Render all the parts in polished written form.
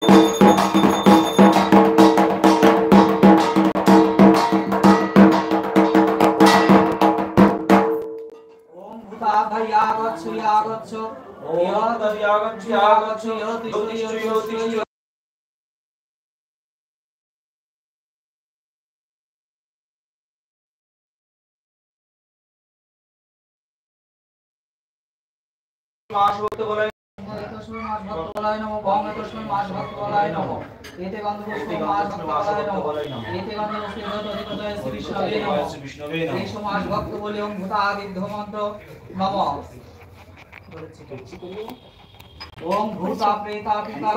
ओम भूता प्रेता पिता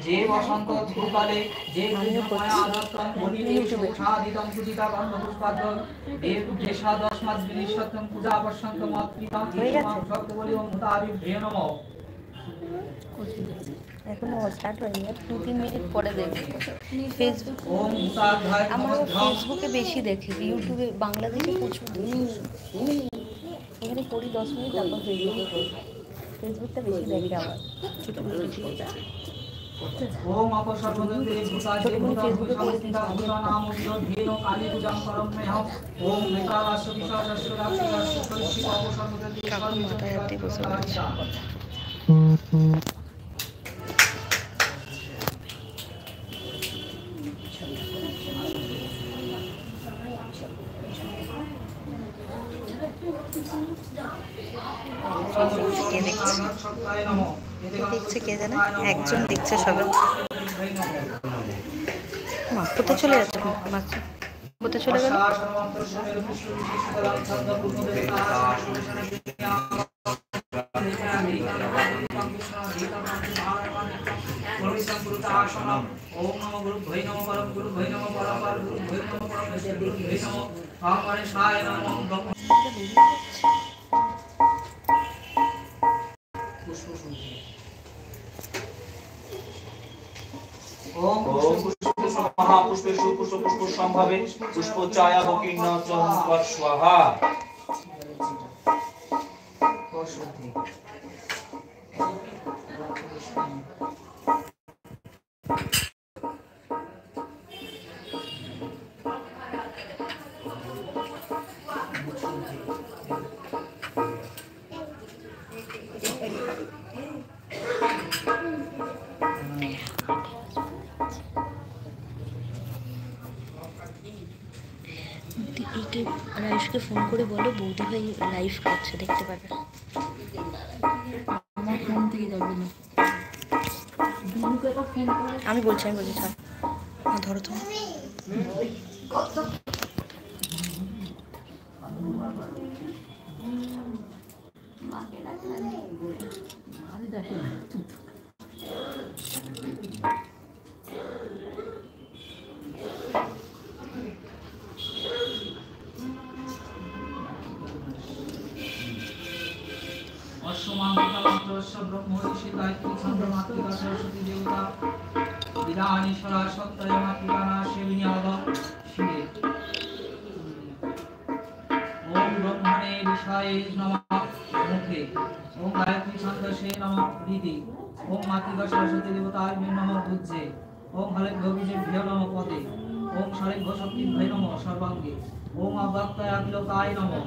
जे वसंत धूकाले जे माया आदत्तम मुनिषु छादितम पूजिता गंधपुष्पाद्य देव देशा दशमाद विनिष्ठतम पूजा वर्षंत मातृता भक्त बोले ओम भूता आदिभ्ये नमः এখনো স্টার্ট হয়নি, 2-3 মিনিট পরে দেখব। ফেসবুক আমার ফেসবুকে বেশি দেখে, ইউটিউবে বাংলাদেশে প্রচুর এখানে করি 10 মিনিট, তারপর ফেসবুকে করি। ফেসবুকটা বেশি দেখে আমার ছোটো ছোটো ओम अपसर्वदते भूताजे भूताभूत संस्थिता भूतानाम उद्योधेनो काली पूजां परममेहं ओम विकारास्य विशालस्य राक्षसस्य कलुषित अपसर्वदते কাকুর মাথায় হাতে বসে আছে। দেখছে কে জানে, একজন দেখছে সবাই। মা কোথায় চলে যাচ্ছে, কোথায় চলে গেল? ओम नमो गुरुभ्यो नमः परम गुरुभ्यो नमः परम गुरुभ्यो नमः परम गुरुभ्यो नमः ओम गणेशाय नमः ओम महापुष्पेषु पुष्प संभवे पुष्पोच्चाया भकीर्न च स्वाहा রাইসকে ফোন করে বলো বৌদি ভাই লাইভ করছে, দেখতে পাবে। আমার ফোন থেকে যাবে না, আমি বলছি ছাড়, ধরো তো। ब्रह्मोषि गायत्री छंद मातृका सरस्वती देवता विधानीश्वरा सत्तय मातृका नाशे विनियोग शिवे ओम ब्रह्मणे विषाये नमः मुखे ओम गायत्री छंदसे नमः हृदि ओम मातृका सरस्वती देवताय नमः बुद्धे ओम हरे भोगिभ्यो नमः पदे ओम हरे भशक्तिभ्यो नमः सर्वांगे ओम अव्यक्ताय अखिलोकाय नमः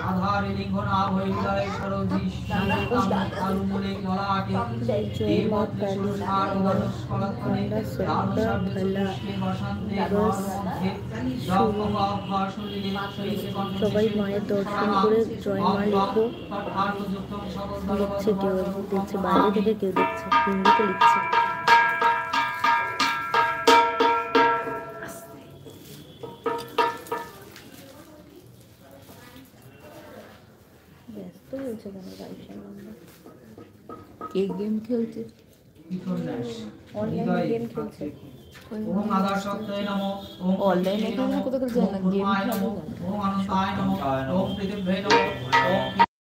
आधार लिंगन आभयदाय सरोजी आलुमूले ललाटे देवत्रे सुषार धनुष कलत्तने दानु शब्दे वसंते मध्य जपवा भाषुलिले शैसे সবাই মায়ের দর্শন করে জয় মা লিখো। লিখছে কেউ, দেখছে বাইরে থেকে কেউ দেখছে, হিন্দিতে লিখছে। ব্যস্ত বলছে কেন গাইছেন আমরা? কে গেম খেলছে? অনলাইনে গেম খেলছে। ओम आधार सत्ताय नमो ओम অনলাইনে কেন কোথাও জানা, গেম খেলে ओम अनंताय नमो ओम पृथिव्यै नमो ओम